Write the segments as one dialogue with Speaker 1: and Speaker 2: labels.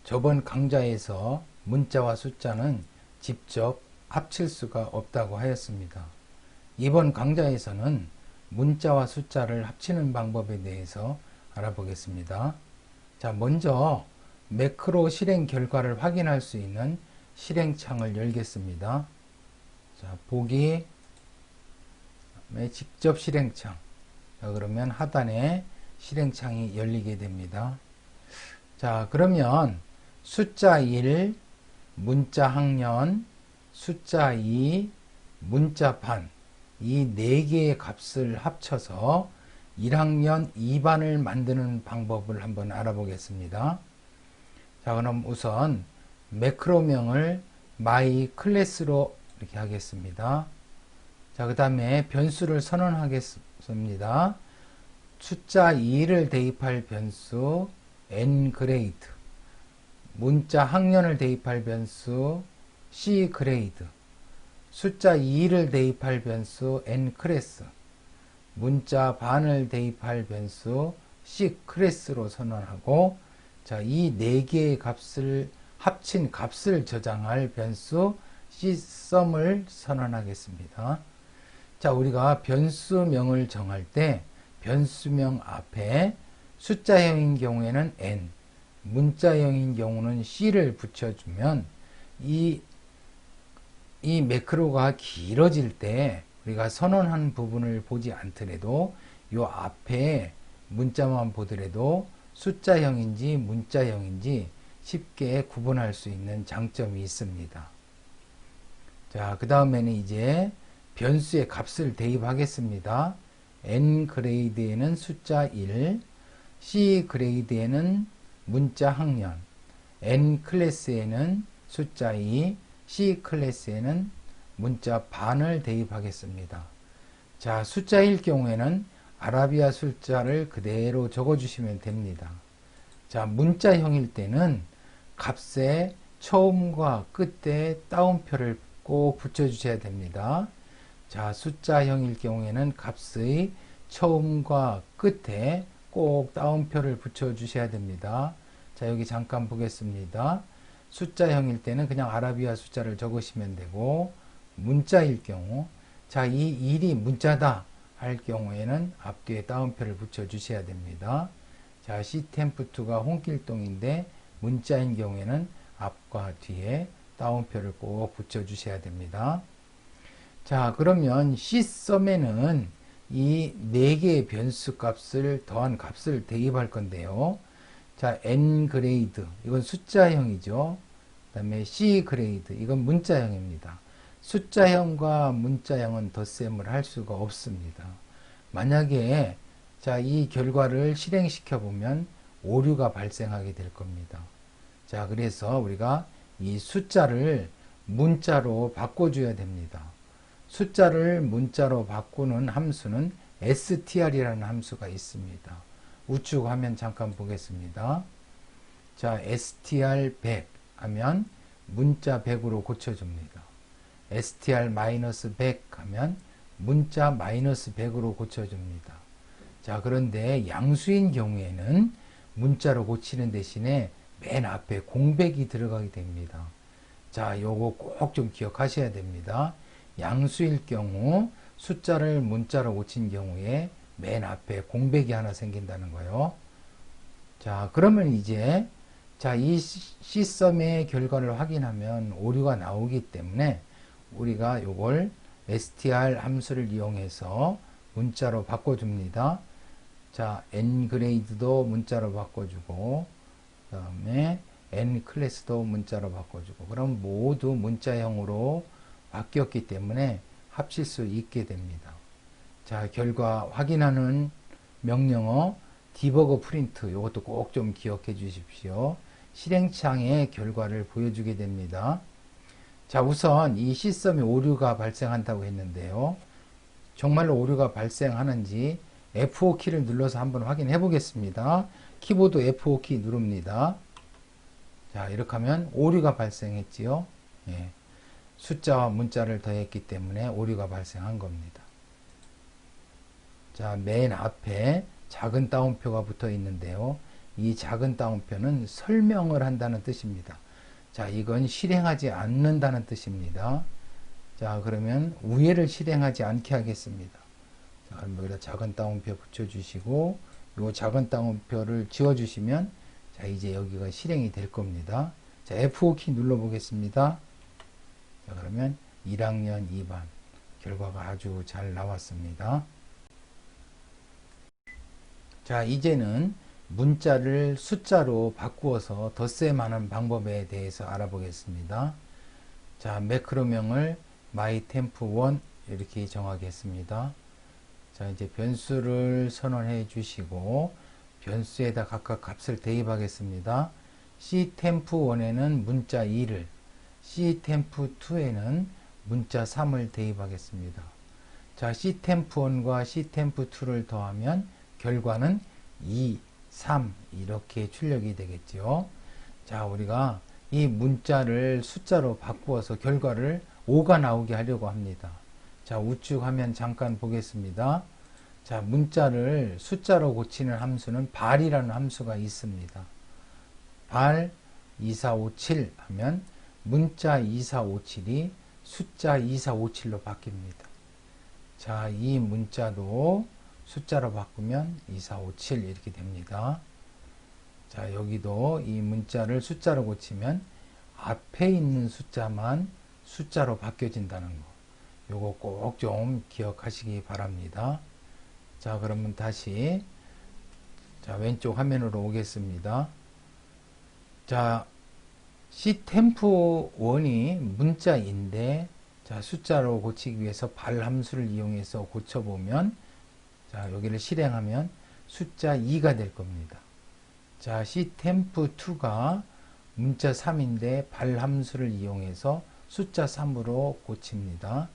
Speaker 1: 저번 강좌에서 문자와 숫자는 직접 합칠 수가 없다고 하였습니다. 이번 강좌에서는 문자와 숫자를 합치는 방법에 대해서 알아보겠습니다. 자, 먼저 매크로 실행 결과를 확인할 수 있는 실행창을 열겠습니다. 자, 보기, 직접 실행창. 자, 그러면 하단에 실행창이 열리게 됩니다. 자, 그러면 숫자 1, 문자 학년, 숫자 2, 문자 반, 이 4개의 값을 합쳐서 1학년 2반을 만드는 방법을 한번 알아보겠습니다. 자, 그럼 우선 매크로명을 my class로 이렇게 하겠습니다. 자, 그 다음에 변수를 선언하겠습니다. 숫자 2를 대입할 변수 ngrade, 문자 학년을 대입할 변수 cgrade, 숫자 2를 대입할 변수 nclass, 문자 반을 대입할 변수 cclass로 선언하고, 자, 이 4개의 값을 합친 값을 저장할 변수 csum을 선언하겠습니다. 자, 우리가 변수명을 정할 때 변수명 앞에 숫자형인 경우에는 n, 문자형인 경우는 c를 붙여주면 이 매크로가 길어질 때 우리가 선언한 부분을 보지 않더라도 요 앞에 문자만 보더라도 숫자형인지 문자형인지 쉽게 구분할 수 있는 장점이 있습니다. 자, 그 다음에는 이제 변수의 값을 대입하겠습니다. ngrade에는 숫자 1, cgrade에는 문자 학년, nclass에는 숫자 2, cclass에는 문자 반을 대입하겠습니다. 자, 숫자일 경우에는 아라비아 숫자를 그대로 적어주시면 됩니다. 자, 문자형일 때는 값의 처음과 끝에 따옴표를 꼭 붙여주셔야 됩니다. 자, 숫자형일 경우에는 값의 처음과 끝에 꼭 따옴표를 붙여주셔야 됩니다. 자, 여기 잠깐 보겠습니다. 숫자형일 때는 그냥 아라비아 숫자를 적으시면 되고, 문자일 경우, 자, 이 1이 문자다 할 경우에는 앞뒤에 따옴표를 붙여주셔야 됩니다. 자, ctemp2가 홍길동인데 문자인 경우에는 앞과 뒤에 따옴표를 꼭 붙여주셔야 됩니다. 자, 그러면 csum에는 이 4개의 변수 값을 더한 값을 대입할 건데요. 자, ngrade, 이건 숫자형이죠. 그 다음에 cgrade, 이건 문자형입니다. 숫자형과 문자형은 덧셈을 할 수가 없습니다. 만약에 자, 이 결과를 실행시켜 보면 오류가 발생하게 될 겁니다. 자, 그래서 우리가 이 숫자를 문자로 바꿔줘야 됩니다. 숫자를 문자로 바꾸는 함수는 str이라는 함수가 있습니다. 우측 화면 잠깐 보겠습니다. 자, str100 하면 문자 100으로 고쳐줍니다. str-100 하면 문자 -100으로 고쳐줍니다. 자, 그런데 양수인 경우에는 문자로 고치는 대신에 맨 앞에 공백이 들어가게 됩니다. 자, 요거 꼭 좀 기억하셔야 됩니다. 양수일 경우 숫자를 문자로 고친 경우에 맨 앞에 공백이 하나 생긴다는 거예요. 자, 그러면 이제 자, 이 csum의 결과를 확인하면 오류가 나오기 때문에 우리가 요걸 str 함수를 이용해서 문자로 바꿔줍니다. 자, ngrade도 문자로 바꿔주고, 그 다음에 nclass도 문자로 바꿔주고, 그럼 모두 문자형으로 바뀌었기 때문에 합칠 수 있게 됩니다. 자, 결과 확인하는 명령어 디버거 프린트, 이것도 꼭 좀 기억해 주십시오. 실행창에 결과를 보여주게 됩니다. 자, 우선 이 csum에 오류가 발생한다고 했는데요. 정말로 오류가 발생하는지 F5키를 눌러서 한번 확인해 보겠습니다. 키보드 F5키 누릅니다. 자, 이렇게 하면 오류가 발생했지요. 예. 숫자와 문자를 더했기 때문에 오류가 발생한 겁니다. 자, 맨 앞에 작은 따옴표가 붙어 있는데요. 이 작은 따옴표는 설명을 한다는 뜻입니다. 자, 이건 실행하지 않는다는 뜻입니다. 자, 그러면 위에를 실행하지 않게 하겠습니다. 자, 그럼 여기다 작은 따옴표 붙여주시고, 요 작은 따옴표를 지워주시면, 자, 이제 여기가 실행이 될 겁니다. 자, F5키 눌러보겠습니다. 자, 그러면 1학년 2반 결과가 아주 잘 나왔습니다. 자, 이제는 문자를 숫자로 바꾸어서 덧셈하는 방법에 대해서 알아보겠습니다. 자, 매크로명을 mytemp1 이렇게 정하겠습니다. 자, 이제 변수를 선언해 주시고 변수에다 각각 값을 대입하겠습니다. ctemp1에는 문자 2를, ctemp2에는 문자 3을 대입하겠습니다. 자, ctemp1과 ctemp2를 더하면 결과는 2, 3 이렇게 출력이 되겠죠. 자, 우리가 이 문자를 숫자로 바꾸어서 결과를 5가 나오게 하려고 합니다. 자, 우측 화면 잠깐 보겠습니다. 자, 문자를 숫자로 고치는 함수는 발이라는 함수가 있습니다. 발 2457 하면 문자 2457이 숫자 2457로 바뀝니다. 자, 이 문자도 숫자로 바꾸면 2457 이렇게 됩니다. 자, 여기도 이 문자를 숫자로 고치면 앞에 있는 숫자만 숫자로 바뀌어진다는 거. 요거 꼭 좀 기억하시기 바랍니다. 자, 그러면 다시 자, 왼쪽 화면으로 오겠습니다. 자, ctemp1이 문자인데 자, 숫자로 고치기 위해서 발 함수를 이용해서 고쳐보면 자, 여기를 실행하면 숫자 2가 될 겁니다. 자, ctemp2가 문자 3인데 발 함수를 이용해서 숫자 3으로 고칩니다.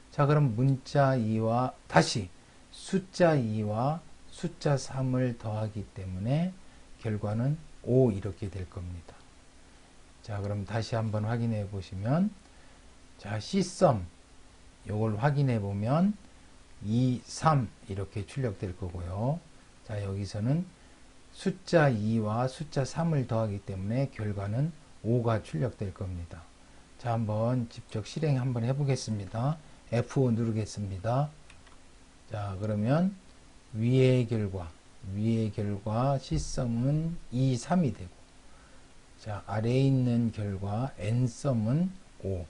Speaker 1: 자, 그럼 문자 2와 다시 숫자 2와 숫자 3을 더하기 때문에 결과는 5 이렇게 될 겁니다. 자, 그럼 다시 한번 확인해 보시면 자, csum 요걸 확인해 보면 2, 3 이렇게 출력될 거고요. 자, 여기서는 숫자 2와 숫자 3을 더하기 때문에 결과는 5가 출력될 겁니다. 자, 한번 직접 실행 한번 해보겠습니다. F5 누르겠습니다. 자, 그러면 위의 결과 Csum은 2, 3이 되고 자, 아래에 있는 결과 Nsum은 5.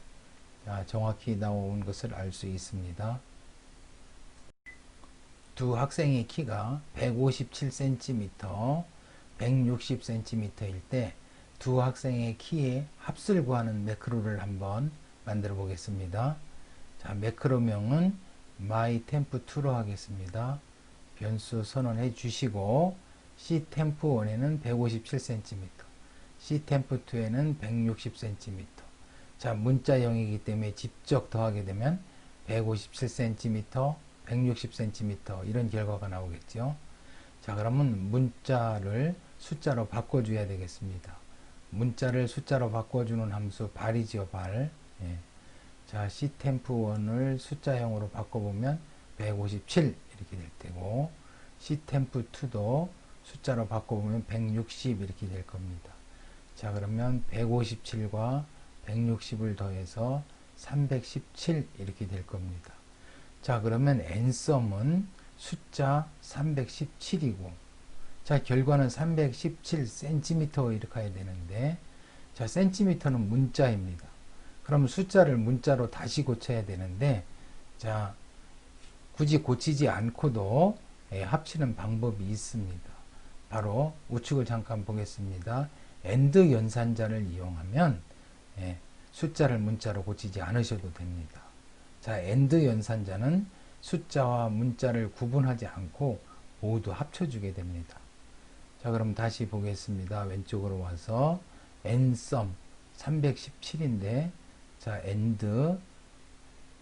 Speaker 1: 자, 정확히 나온 것을 알 수 있습니다. 두 학생의 키가 157cm, 160cm일 때 두 학생의 키의 합을 구하는 매크로를 한번 만들어 보겠습니다. 자, 매크로명은 mytemp2로 하겠습니다. 변수 선언해 주시고 ctemp1에는 157cm, ctemp2에는 160cm. 자, 문자형이기 때문에 직접 더하게 되면 157cm, 160cm 이런 결과가 나오겠죠. 자, 그러면 문자를 숫자로 바꿔줘야 되겠습니다. 문자를 숫자로 바꿔주는 함수 발이지요, 발. 예. 자, ctemp1을 숫자형으로 바꿔보면 157 이렇게 될 테고 ctemp2도 숫자로 바꿔보면 160 이렇게 될 겁니다. 자, 그러면 157과 160을 더해서 317 이렇게 될 겁니다. 자, 그러면 nsum은 숫자 317이고 자, 결과는 317cm 이렇게 해야 되는데 자, cm는 문자입니다. 그럼 숫자를 문자로 다시 고쳐야 되는데 자, 굳이 고치지 않고도 합치는 방법이 있습니다. 바로 우측을 잠깐 보겠습니다. AND 연산자를 이용하면 숫자를 문자로 고치지 않으셔도 됩니다. 자, AND 연산자는 숫자와 문자를 구분하지 않고 모두 합쳐주게 됩니다. 자, 그럼 다시 보겠습니다. 왼쪽으로 와서 nsum 317인데 자, and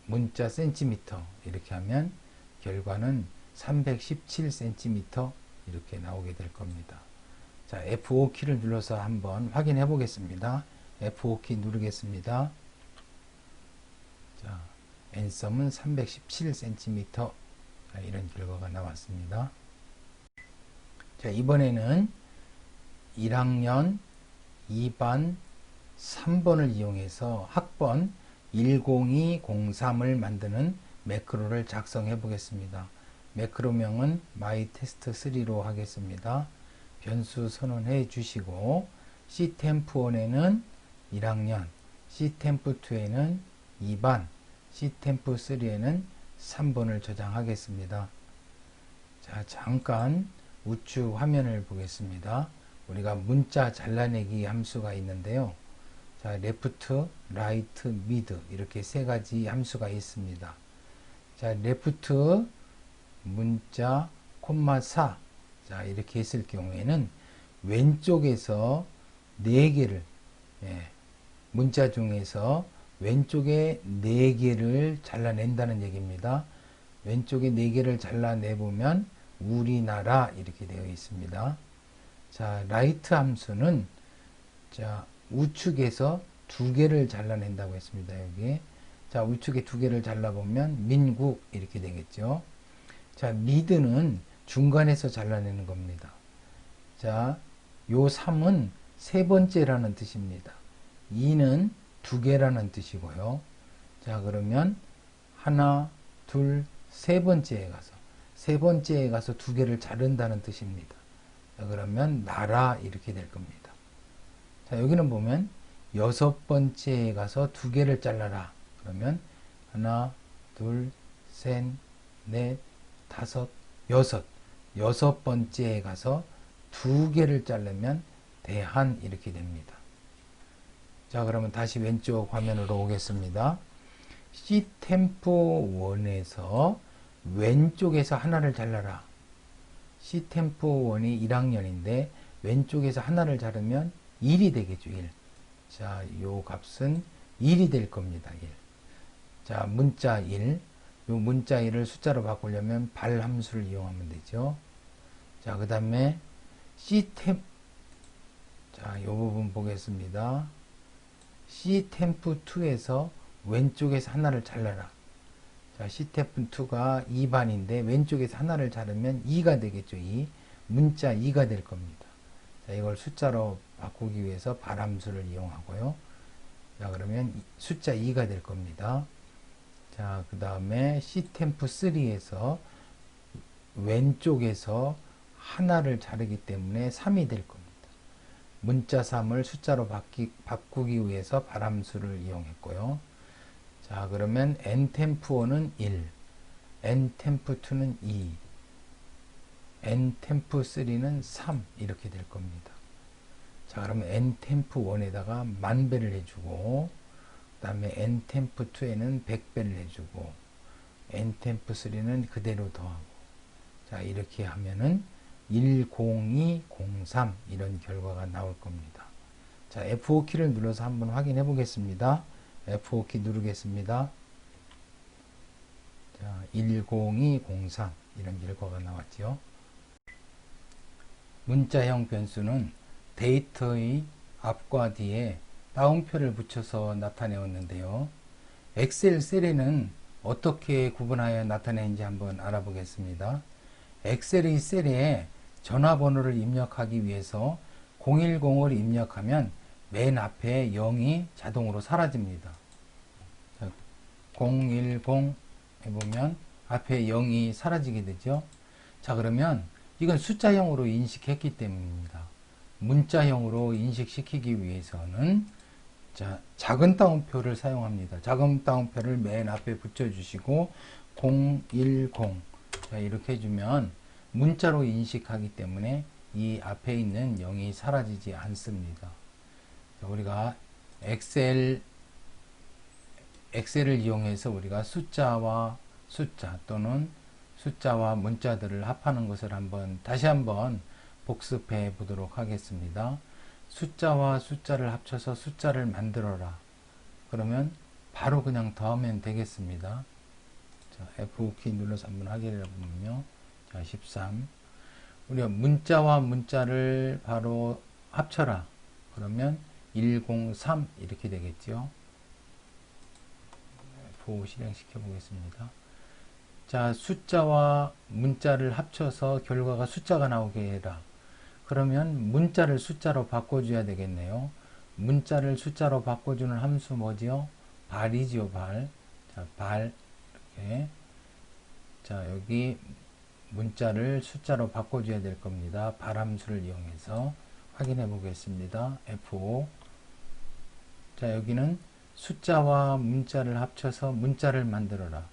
Speaker 1: 문자 cm 이렇게 하면 결과는 317cm 이렇게 나오게 될 겁니다. 자, F5키를 눌러서 한번 확인해 보겠습니다. F5키 누르겠습니다. 자, nsum은 317cm 자, 이런 결과가 나왔습니다. 자, 이번에는 1학년 2반 3번을 이용해서 학번 10203을 만드는 매크로를 작성해 보겠습니다. 매크로명은 myTest3로 하겠습니다. 변수 선언해 주시고 ctemp1에는 1학년, ctemp2에는 2반, ctemp3에는 3번을 저장하겠습니다. 자, 잠깐 우측 화면을 보겠습니다. 우리가 문자 잘라내기 함수가 있는데요. 자, left, right, mid 이렇게 세 가지 함수가 있습니다. 자, left 문자 콤마 4 자, 이렇게 했을 경우에는 왼쪽에서 4개를 문자 중에서 왼쪽에 4개를 잘라낸다는 얘기입니다. 왼쪽에 4개를 잘라내보면 우리나라 이렇게 되어 있습니다. 자, 라이트 함수는 자, 우측에서 2개를 잘라낸다고 했습니다. 여기. 자, 우측에 2개를 잘라보면 민국 이렇게 되겠죠. 자, 미드는 중간에서 잘라내는 겁니다. 자, 요 3은 세 번째라는 뜻입니다. 2는 2개라는 뜻이고요. 자, 그러면 하나, 둘, 세 번째에 가서 2개를 자른다는 뜻입니다. 자, 그러면 나라 이렇게 될 겁니다. 자, 여기는 보면 6번째에 가서 2개를 잘라라. 그러면 하나, 둘, 셋, 넷, 다섯, 여섯. 6번째에 가서 2개를 자르면 대한 이렇게 됩니다. 자, 그러면 다시 왼쪽 화면으로 오겠습니다. ctemp1에서 왼쪽에서 하나를 잘라라. ctemp1이 1학년인데 왼쪽에서 하나를 자르면 1이 되겠죠. 1. 자, 요 값은 1이 될 겁니다. 1. 자, 문자 1. 요 문자 1을 숫자로 바꾸려면 발 함수를 이용하면 되죠. 자, 그 다음에 자, 요 부분 보겠습니다. ctemp2에서 왼쪽에서 하나를 잘라라. 자, ctemp2가 2반인데 왼쪽에서 하나를 자르면 2가 되겠죠. 2. 문자 2가 될 겁니다. 자, 이걸 숫자로 바꾸기 위해서 발함수를 이용하고요. 자, 그러면 숫자 2가 될 겁니다. 자, 그 다음에 ctemp3에서 왼쪽에서 하나를 자르기 때문에 3이 될 겁니다. 문자 3을 숫자로 바꾸기 위해서 발함수를 이용했고요. 자, 그러면 ntemp1은 1, ntemp2는 2, ntemp3는 3 이렇게 될 겁니다. 자, 그러면 ntemp1에다가 10,000배를 해주고 그 다음에 ntemp2에는 100배를 해주고 ntemp3는 그대로 더하고 자, 이렇게 하면은 10203 이런 결과가 나올 겁니다. 자, F5키를 눌러서 한번 확인해 보겠습니다. F5키 누르겠습니다. 자, 10203 이런 결과가 나왔죠. 문자형 변수는 데이터의 앞과 뒤에 따옴표를 붙여서 나타내었는데요. 엑셀 셀에는 어떻게 구분하여 나타내는지 한번 알아보겠습니다. 엑셀의 셀에 전화번호를 입력하기 위해서 010을 입력하면 맨 앞에 0이 자동으로 사라집니다. 010 해보면 앞에 0이 사라지게 되죠. 자, 그러면 이건 숫자형으로 인식했기 때문입니다. 문자형으로 인식시키기 위해서는 자, 작은 따옴표를 사용합니다. 작은 따옴표를 맨 앞에 붙여주시고 010 자, 이렇게 해주면 문자로 인식하기 때문에 이 앞에 있는 0이 사라지지 않습니다. 자, 우리가 엑셀을 이용해서 우리가 숫자와 숫자 또는 숫자와 문자들을 합하는 것을 다시 한번 복습해 보도록 하겠습니다. 숫자와 숫자를 합쳐서 숫자를 만들어라. 그러면 바로 그냥 더하면 되겠습니다. 자, F5키 눌러서 한번 확인해 보면요. 자, 13. 우리가 문자와 문자를 바로 합쳐라. 그러면 103 이렇게 되겠죠. F5 실행시켜 보겠습니다. 자, 숫자와 문자를 합쳐서 결과가 숫자가 나오게 해라. 그러면 문자를 숫자로 바꿔줘야 되겠네요. 문자를 숫자로 바꿔주는 함수 뭐지요? 발이지요, 발. 자, 발. 이렇게. 자, 여기 문자를 숫자로 바꿔줘야 될 겁니다. 발 함수를 이용해서 확인해 보겠습니다. F5. 자, 여기는 숫자와 문자를 합쳐서 문자를 만들어라.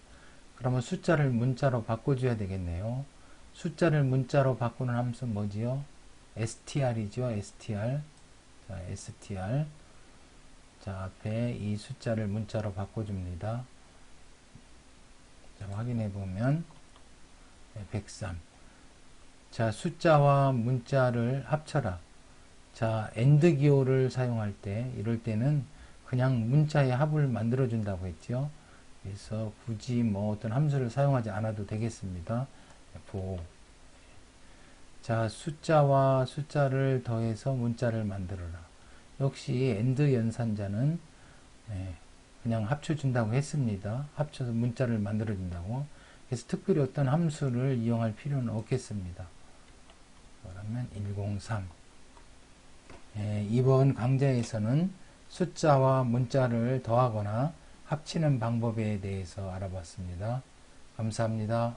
Speaker 1: 그러면 숫자를 문자로 바꿔줘야 되겠네요. 숫자를 문자로 바꾸는 함수 뭐지요? str이죠. str. 자, str. 자, 앞에 이 숫자를 문자로 바꿔줍니다. 자, 확인해 보면 103. 자, 숫자와 문자를 합쳐라. 자, AND 기호를 사용할 때, 이럴 때는 그냥 문자의 합을 만들어 준다고 했죠. 그래서 굳이 뭐 어떤 함수를 사용하지 않아도 되겠습니다. F5. 자, 숫자와 숫자를 더해서 문자를 만들어라. 역시 AND 연산자는 그냥 합쳐준다고 했습니다. 합쳐서 문자를 만들어준다고. 그래서 특별히 어떤 함수를 이용할 필요는 없겠습니다. 그러면 103. 이번 강좌에서는 숫자와 문자를 더하거나 합치는 방법에 대해서 알아봤습니다. 감사합니다.